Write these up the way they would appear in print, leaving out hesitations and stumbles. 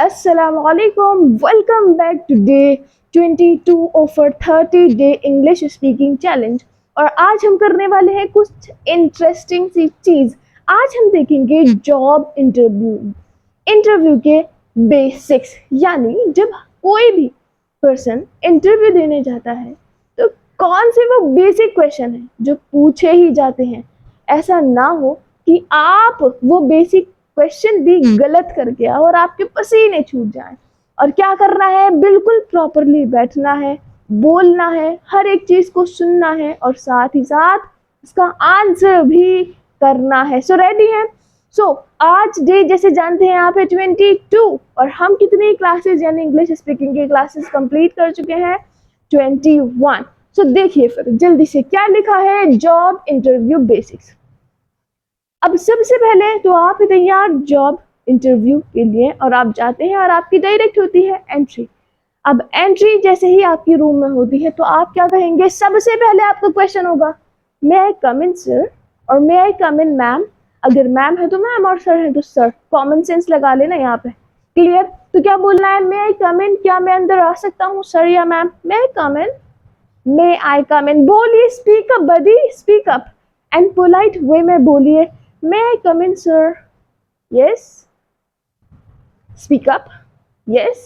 Assalamualaikum. Welcome back to day 22 of our 30-day English speaking challenge. और आज हम करने वाले हैं कुछ इंटरेस्टिंग सी चीज। आज हम देखेंगे जॉब इंटरव्यू के बेसिक्स, यानी जब कोई भी पर्सन इंटरव्यू देने जाता है तो कौन से वो बेसिक क्वेश्चन है जो पूछे ही जाते हैं। ऐसा ना हो कि आप वो बेसिक क्वेश्चन भी गलत करके आओ और आपके पसीने छूट जाएं। और क्या करना है, बिल्कुल प्रॉपरली बैठना है, बोलना है, हर एक चीज को सुनना है और साथ ही साथ उसका आंसर भी करना है। सो रेडी है? सो आज डे जैसे जानते हैं यहाँ पे 22 और हम कितनी क्लासेस यानी इंग्लिश स्पीकिंग की क्लासेस कंप्लीट कर चुके हैं 21। सो देखिए फिर जल्दी से क्या लिखा है, जॉब इंटरव्यू बेसिक्स। अब सबसे पहले तो आप तैयार जॉब इंटरव्यू के लिए और आप जाते हैं और आपकी डायरेक्ट होती है एंट्री। अब एंट्री जैसे ही आपकी रूम में होती है तो आप क्या कहेंगे, सबसे पहले आपका क्वेश्चन होगा मे आई कम इन सर और मे आई कम इन मैम। अगर मैम है तो मैम और सर है तो सर। कॉमन सेंस लगा लेना यहाँ पे। क्लियर? तो क्या बोलना है, मे आई कम इन, क्या मैं अंदर आ सकता हूँ सर या ma'am? May I come in, may I come in. बोलिए, speak up buddy, speak up and polite way में बोलिए, may I come in sir? Yes, speak up. Yes,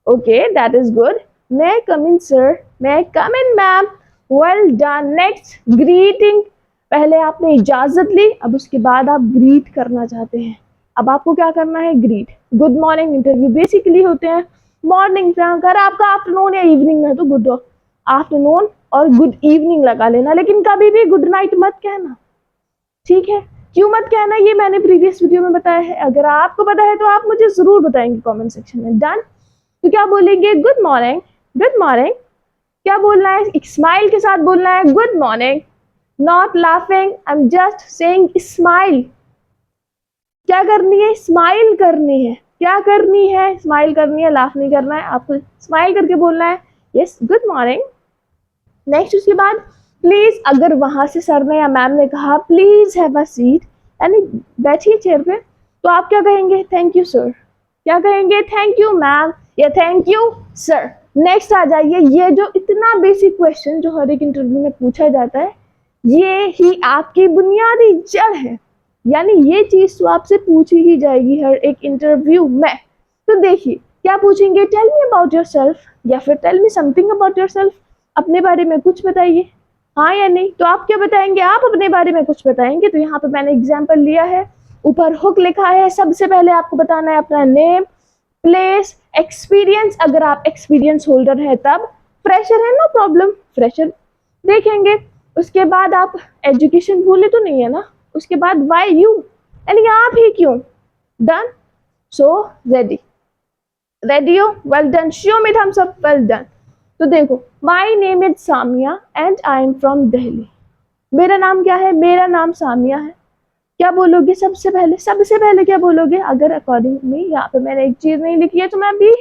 okay, that is good. May I come in sir? May I come in ma'am? Well done. Next, greeting. पहले आपने इजाजत ली, अब उसके बाद आप greet करना चाहते हैं। अब आपको क्या करना है, greet. Good morning interview basically होते हैं मॉर्निंग से। अगर आपका आफ्टरनून या इवनिंग में तो गुड आफ्टरनून और गुड इवनिंग लगा लेना, लेकिन कभी भी गुड नाइट मत कहना, ठीक है? क्यों मत कहना ये मैंने प्रीवियस वीडियो में बताया है। अगर आपको पता है तो आप मुझे जरूर बताएंगे कमेंट सेक्शन में। डन? तो क्या बोलेंगे, गुड मॉर्निंग। गुड मॉर्निंग क्या बोलना है, एक स्माइल के साथ बोलना है, good morning. Not laughing, I am just saying smile. क्या करनी है, स्माइल करनी है। क्या करनी है, स्माइल करनी है, लाफ नहीं करना है। आपको स्माइल करके बोलना है, यस गुड मॉर्निंग। नेक्स्ट उसके बाद प्लीज, अगर वहां से सर ने या मैम ने कहा प्लीज हैव अ सीट यानी बैठिए चेयर पे, तो आप क्या कहेंगे, थैंक यू सर। क्या कहेंगे, थैंक यू मैम या थैंक यू सर। नेक्स्ट आ जाइए, ये जो इतना बेसिक क्वेश्चन जो हर एक इंटरव्यू में पूछा जाता है, ये ही आपकी बुनियादी जड़ है, यानी ये चीज तो आपसे पूछी ही जाएगी हर एक इंटरव्यू में। तो देखिए क्या पूछेंगे, tell me about yourself या फिर tell me something about yourself. अपने बारे में कुछ बताइए, हाँ या नहीं। तो आप क्या बताएंगे, आप अपने बारे में कुछ बताएंगे। तो यहाँ पे मैंने एग्जाम्पल लिया है, ऊपर हुक लिखा है। सबसे पहले आपको बताना है अपना नेम, प्लेस, एक्सपीरियंस। अगर आप एक्सपीरियंस होल्डर है तब, फ्रेशर है नो प्रॉब्लम, फ्रेशर देखेंगे। उसके बाद आप एजुकेशन भूले तो नहीं है ना। उसके बाद वाई यू यानी आप ही क्यों। डन? सो रेडी, रेडी हो, well done. Show me thumbs up, well done. तो देखो, my name is Samia and I am from Delhi. मेरा नाम क्या है, मेरा नाम सामिया है। क्या बोलोगे सबसे पहले, सबसे पहले क्या बोलोगे। अगर अकॉर्डिंग में यहाँ पे मैंने एक चीज नहीं लिखी है तो मैं अभी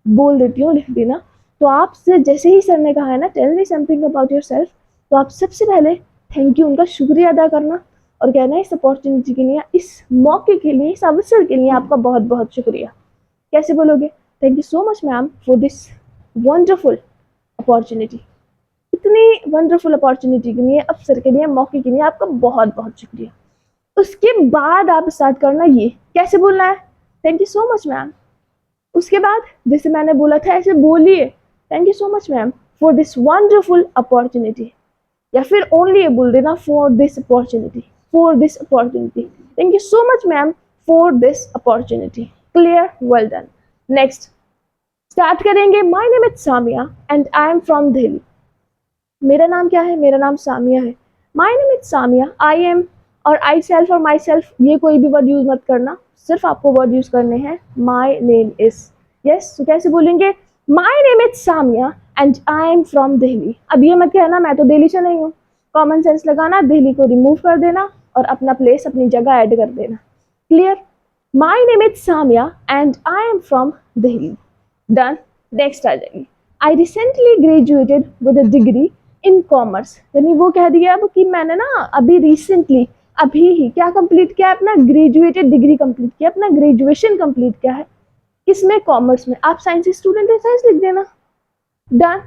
बोल देती हूँ, लिख देना। तो आपसे जैसे ही सर ने कहा है ना tell me something about yourself, तो आप सबसे पहले थैंक यू, उनका शुक्रिया अदा करना और कहना इस अपॉर्चुनिटी के लिए, इस मौके के लिए, इस अवसर के लिए आपका बहुत बहुत शुक्रिया। कैसे बोलोगे, thank you so much ma'am for this wonderful opportunity. इतनी वंडरफुल अपॉर्चुनिटी के लिए, अवसर के लिए, मौके के लिए आपका बहुत बहुत शुक्रिया। उसके बाद आप स्टार्ट करना, ये कैसे बोलना है, thank you so much ma'am. उसके बाद जैसे मैंने बोला था ऐसे बोलिए, thank you so much ma'am for this wonderful opportunity, या फिर ओनली ये बोल देना for this opportunity, for this opportunity, thank you so much ma'am for this opportunity. Clear? Well done. Next start करेंगे, my name is Samia and I am from Delhi. मेरा नाम क्या है, मेरा नाम सामिया है। My name is Samia, I am और I self और माई सेल्फ ये कोई भी वर्ड यूज मत करना, सिर्फ आपको वर्ड यूज करने हैं माय नेम इज। यस, तो कैसे बोलेंगे, my name is Samia and I am from Delhi. अब ये मत कहना मैं तो दिल्ली से नहीं हूँ, कॉमन सेंस लगाना, दिल्ली को रिमूव कर देना और अपना प्लेस, अपनी जगह ऐड कर देना। Clear? My name is Samia and I am from Delhi. Done? Next आ जाएगी, I recently graduated with a degree in commerce. यानी वो कह दिया अब कि मैंने ना अभी रिसेंटली, अभी ही क्या कंप्लीट किया, अपना ग्रेजुएटेड डिग्री कंप्लीट किया, अपना ग्रेजुएशन कंप्लीट किया है। किसमें? कॉमर्स में। आप साइंस स्टूडेंट है, साइंस लिख देना, डन।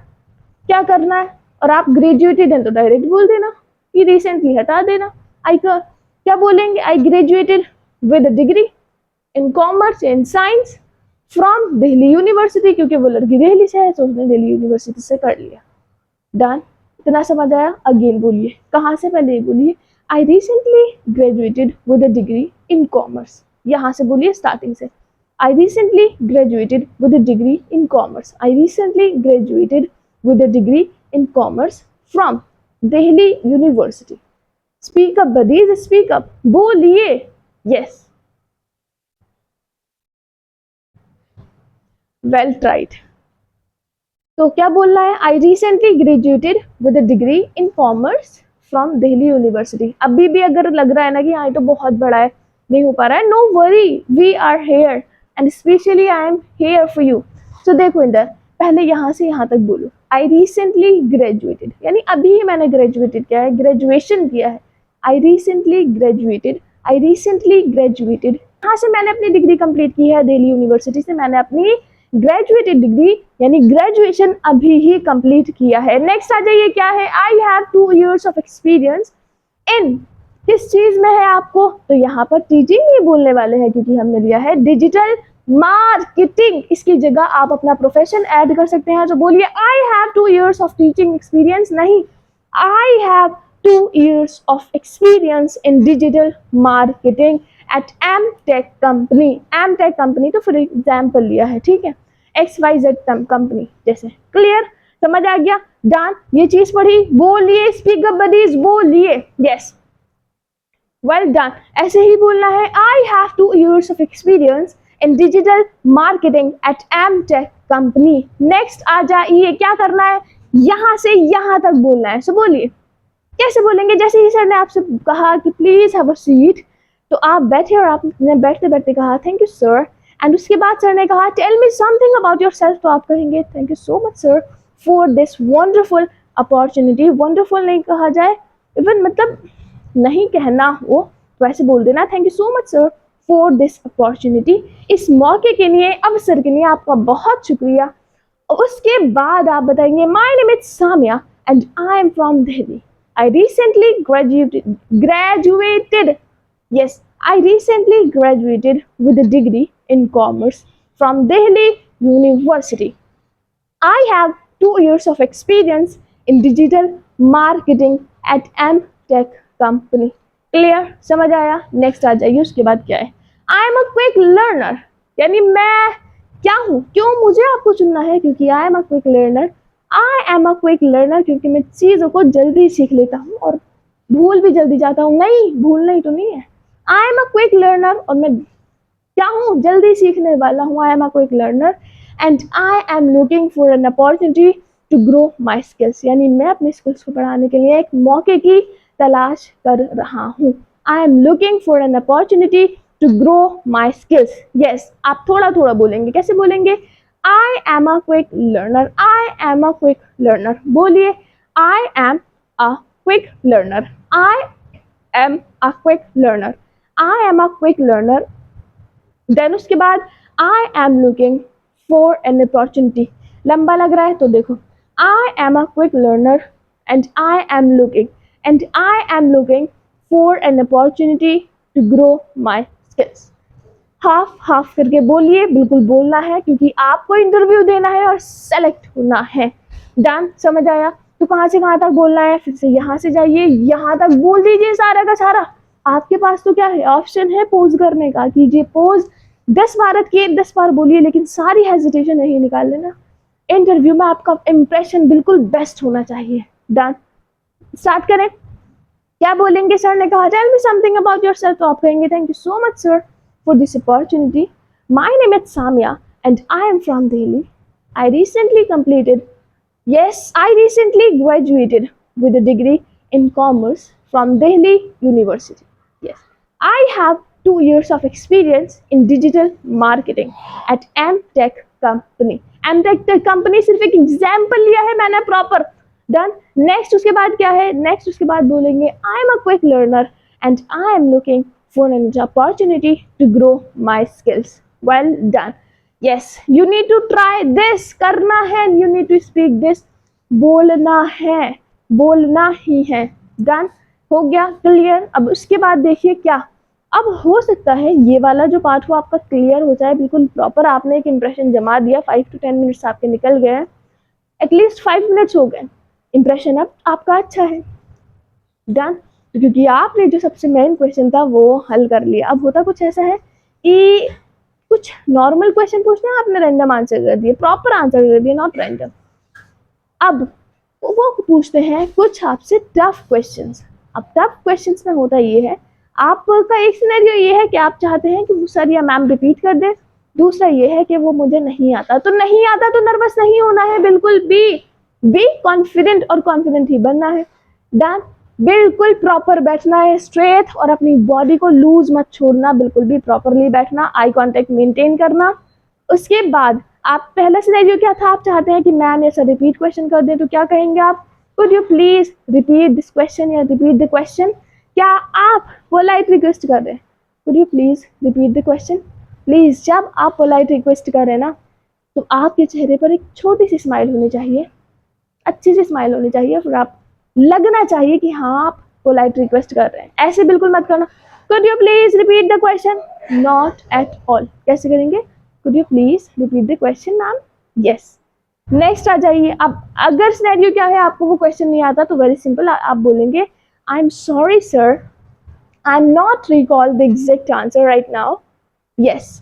क्या करना है? और आप ग्रेजुएटेड हैं तो डायरेक्ट बोल देना कि रिसेंटली हटा देना। आई का क्या बोलेंगे? I graduated with a degree in commerce in science from Delhi university, क्योंकि वो लड़की दिल्ली से है तो उसने दिल्ली यूनिवर्सिटी से कर लिया। डन, इतना समझ आया? अगेन बोलिए, कहाँ से? पहले बोलिए I recently graduated with a degree in commerce, यहाँ से बोलिए स्टार्टिंग से। I recently graduated with a degree in commerce, I recently graduated with a degree in commerce from Delhi university. Speak up buddies, speak up, बोलिए। Yes, well tried. तो क्या बोलना है? I recently graduated with a degree in commerce from Delhi university. अभी भी अगर लग रहा है ना कि हाँ ये तो बहुत बड़ा है, नहीं हो पा रहा है, no worry, we are here and specially I am here for you. तो देखो इंदर, पहले यहाँ से यहाँ तक बोलो, आई रिसेंटली ग्रेजुएटेड, यानी अभी ही मैंने ग्रेजुएटेड किया है, ग्रेजुएशन किया है। I recently graduated, I recently graduated, यहाँ से मैंने अपनी डिग्री कंप्लीट की है, दिल्ली यूनिवर्सिटी से मैंने अपनी ग्रेजुएटेड डिग्री यानी ग्रेजुएशन अभी ही कंप्लीट किया है। नेक्स्ट आ जाइए, क्या है? I have 2 years of experience इन, किस चीज में है आपको? तो यहाँ पर टीचिंग ही बोलने वाले हैं, क्योंकि हमने लिया है डिजिटल मार्केटिंग। इसकी जगह आप अपना प्रोफेशन ऐड कर सकते हैं, तो बोलिए I have 2 years of teaching experience, नहीं, I have 2 years of experience in digital marketing at Amtech company. Amtech company तो फॉर एग्जाम्पल लिया है, ठीक है, XYZ कंपनी जैसे। क्लियर? समझ आ गया? डन। ये चीज पढ़ी, बोलिए, स्पीक अप बडीज, बोलिए। Yes, well done. ऐसे ही बोलना है, I have 2 years of experience in digital marketing at Amtech company. Next आ जाइए, क्या करना है? यहां से यहां तक बोलना है। सो बोलिए, कैसे बोलेंगे? जैसे ही सर ने आपसे कहा कि प्लीज हैव अ सीट, तो आप बैठे और आपने बैठते बैठते कहा थैंक यू सर, एंड उसके बाद सर ने कहा tell me something about yourself, तो आप कहेंगे thank you so much sir for this wonderful opportunity. Wonderful नहीं कहा जाए, इवन मतलब नहीं कहना हो तो ऐसे बोल देना thank you so much sir for this opportunity. इस मौके के लिए, अवसर के लिए आपका बहुत शुक्रिया। उसके बाद आप बताएंगे my name is Samia and I am from Delhi. I recently graduated. Yes, I recently graduated with a degree in commerce from Delhi University. I have 2 years of experience in digital marketing at MTech company. Clear? समझ आया? Next आ जाइए, उसके बाद क्या है? I am a quick learner. यानी मैं क्या हूँ? क्यों मुझे आपको चुनना है? क्योंकि I am a quick learner. I am a quick learner, क्योंकि मैं चीज़ों को जल्दी सीख लेता हूँ और भूल भी जल्दी जाता हूँ। नहीं, भूलना ही तो नहीं है। I am a quick learner, और मैं क्या हूँ? जल्दी सीखने वाला हूँ। I am a quick learner and I am looking for an opportunity to grow my skills, यानी मैं अपने स्किल्स को बढ़ाने के लिए एक मौके की तलाश कर रहा हूँ। I am looking for an opportunity to grow my skills. Yes, आप थोड़ा थोड़ा बोलेंगे। कैसे बोलेंगे? I am a quick learner. I am a quick learner. बोलिए, I am a quick learner. I am a quick learner. I am a quick learner. Then उसके बाद I am looking for an opportunity. लंबा लग रहा है तो देखो, I am a quick learner and I am looking for an opportunity to grow my skills. Half half करके बोलिए, बिल्कुल बोलना है, क्योंकि आपको इंटरव्यू देना है और सेलेक्ट होना है। डन? समझ आया? तो कहाँ से कहाँ तक बोलना है? फिर से यहाँ से जाइए, यहाँ तक बोल दीजिए सारा का सारा। आपके पास तो क्या है? ऑप्शन है पोज करने का, कीजिए पोज। 10 बार किए, 10 बार बोलिए, लेकिन सारी हेजिटेशन नहीं निकाल लेना। इंटरव्यू में आपका इंप्रेशन बिल्कुल बेस्ट होना चाहिए। डन? स्टार्ट करें। क्या बोलेंगे? सर ने कहा tell me something about yourself, तो आप कहेंगे thank you so much sir for this opportunity. My name is Samia and I am from Delhi. I recently graduated with a degree in commerce from Delhi University. Yes, I have 2 years of experience in digital marketing at MTech company. MTech company सिर्फ एक example लिया है मैंने proper. Done? Next उसके बाद क्या है? Next उसके बाद बोलेंगे I am a quick learner and I am looking for an opportunity to grow my skills. Well done. यस, you need to try this, करना है, you need to speak this, बोलना है, बोलना ही है। डन, हो गया क्लियर। अब उसके बाद देखिए क्या, अब हो सकता है ये वाला जो पार्ट हो आपका क्लियर हो जाए, बिल्कुल प्रॉपर आपने एक इंप्रेशन जमा दिया, 5 to 10 मिनट्स आपके निकल गए, एटलीस्ट 5 मिनट्स हो गए, इंप्रेशन अब आपका अच्छा है। डन, क्योंकि आपने जो सबसे मेन क्वेश्चन था वो हल कर लिया। अब होता कुछ ऐसा है कि कुछ नॉर्मल क्वेश्चन पूछते हैं, आपने रैंडम आंसर कर दिए, प्रॉपर आंसर कर दिए, नॉट रैंडम। अब वो पूछते हैं कुछ आपसे टफ क्वेश्चंस। अब टफ क्वेश्चंस में होता ये है, आपका एक सिनेरियो ये है कि आप चाहते हैं कि सर या मैम रिपीट कर दे, दूसरा ये है कि वो मुझे नहीं आता। तो नहीं आता तो नर्वस नहीं होना है, बिल्कुल बी कॉन्फिडेंट, और कॉन्फिडेंट ही बनना है। डन, बिल्कुल प्रॉपर बैठना है स्ट्रेट, और अपनी बॉडी को लूज मत छोड़ना, बिल्कुल भी प्रॉपरली बैठना, आई कांटेक्ट मेंटेन करना। उसके बाद आप, पहला सिनेरियो क्या था, आप चाहते हैं कि मैम ऐसा रिपीट क्वेश्चन कर दें, तो क्या कहेंगे आप, could you please repeat this question या रिपीट द क्वेश्चन। क्या आप पोलाइट रिक्वेस्ट कर रहे हैं, could you please repeat the question please. जब आप पोलाइट रिक्वेस्ट कर रहे हैं ना, तो आपके चेहरे पर एक छोटी सी स्माइल होनी चाहिए, अच्छी सी स्माइल होनी चाहिए, फिर आप लगना चाहिए कि हाँ आप पोलाइट रिक्वेस्ट कर रहे हैं। ऐसे बिल्कुल मत करना, could you please repeat the question, not at all. कैसे करेंगे, could you please repeat the question ma'am, yes. Next आ जाइए। अब अगर सिनेरियो क्या है, आपको वो क्वेश्चन नहीं आता, तो वेरी सिंपल, आप बोलेंगे I am sorry sir, I am not recall the exact answer right now, yes.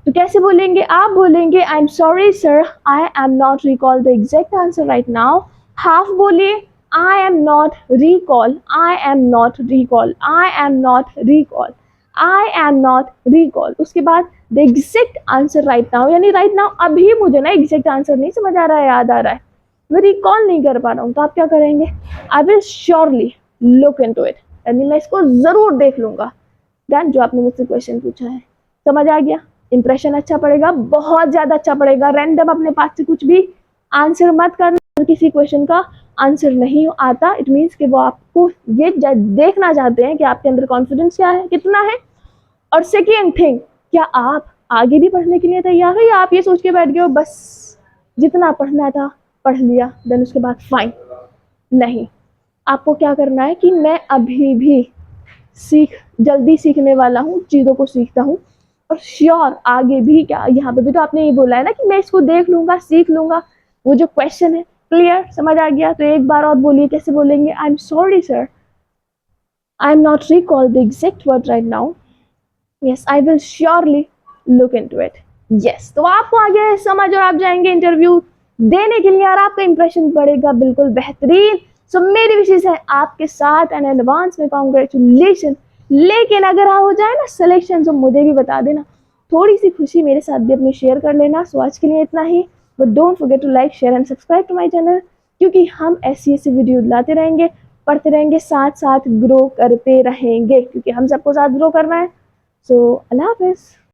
तो कैसे बोलेंगे, आप बोलेंगे I am sorry sir, I am not recall the exact answer right now. Half बोलिए, I am not recall, I am not recall, I am not recall, I am not recall. उसके बाद the exact answer right now, यानी right now अभी मुझे ना exact answer नहीं समझ आ रहा है, याद आ रहा है, मैं रिकॉल नहीं कर पा रहा हूँ। तो आप क्या करेंगे, I will surely look into it, यानी मैं इसको जरूर देख लूंगा। दैन जो आपने मुझसे क्वेश्चन पूछा है, समझ आ गया। इंप्रेशन अच्छा पड़ेगा, बहुत ज्यादा अच्छा पड़ेगा। रैंडम अपने पास से कुछ भी आंसर मत करना। अगर किसी क्वेश्चन का आंसर नहीं आता, इट मीन्स कि वो आपको ये देखना चाहते हैं कि आपके अंदर कॉन्फिडेंस क्या है, कितना है। और सेकेंड थिंग, क्या आप आगे भी पढ़ने के लिए तैयार हो, या आप ये सोच के बैठ गए हो बस जितना पढ़ना था पढ़ लिया, देन उसके बाद फाइन। नहीं, आपको क्या करना है कि मैं अभी भी जल्दी सीखने वाला हूँ, चीज़ों को सीखता हूँ, और श्योर आगे भी, क्या यहाँ पे भी तो आपने ये बोला है ना कि मैं इसको देख लूंगा, सीख लूंगा। वो जो क्वेश्चन है, क्लियर, समझ आ गया। तो एक बार और बोलिए, कैसे बोलेंगे, I am sorry sir, I am not recall the exact word right now, yes I will surely look into it, yes. तो आपको आ गया है समझ, और आप जाएंगे इंटरव्यू देने के लिए, और आपका इंप्रेशन बढ़ेगा बिल्कुल बेहतरीन। सो मेरी विशेष है आपके साथ, एंड एडवांस में कॉन्ग्रेचुलेशन। लेकिन अगर हो जाए ना सिलेक्शन, तो मुझे भी बता देना, थोड़ी सी खुशी मेरे साथ भी अपनी शेयर कर लेना। सो आज के लिए इतना ही, but don't forget to like, share and subscribe to my channel, क्योंकि हम ऐसी वीडियो लाते रहेंगे, पढ़ते रहेंगे, साथ साथ ग्रो करते रहेंगे, क्योंकि हम सबको साथ ग्रो करना है। सो अल्लाह हाफिज़।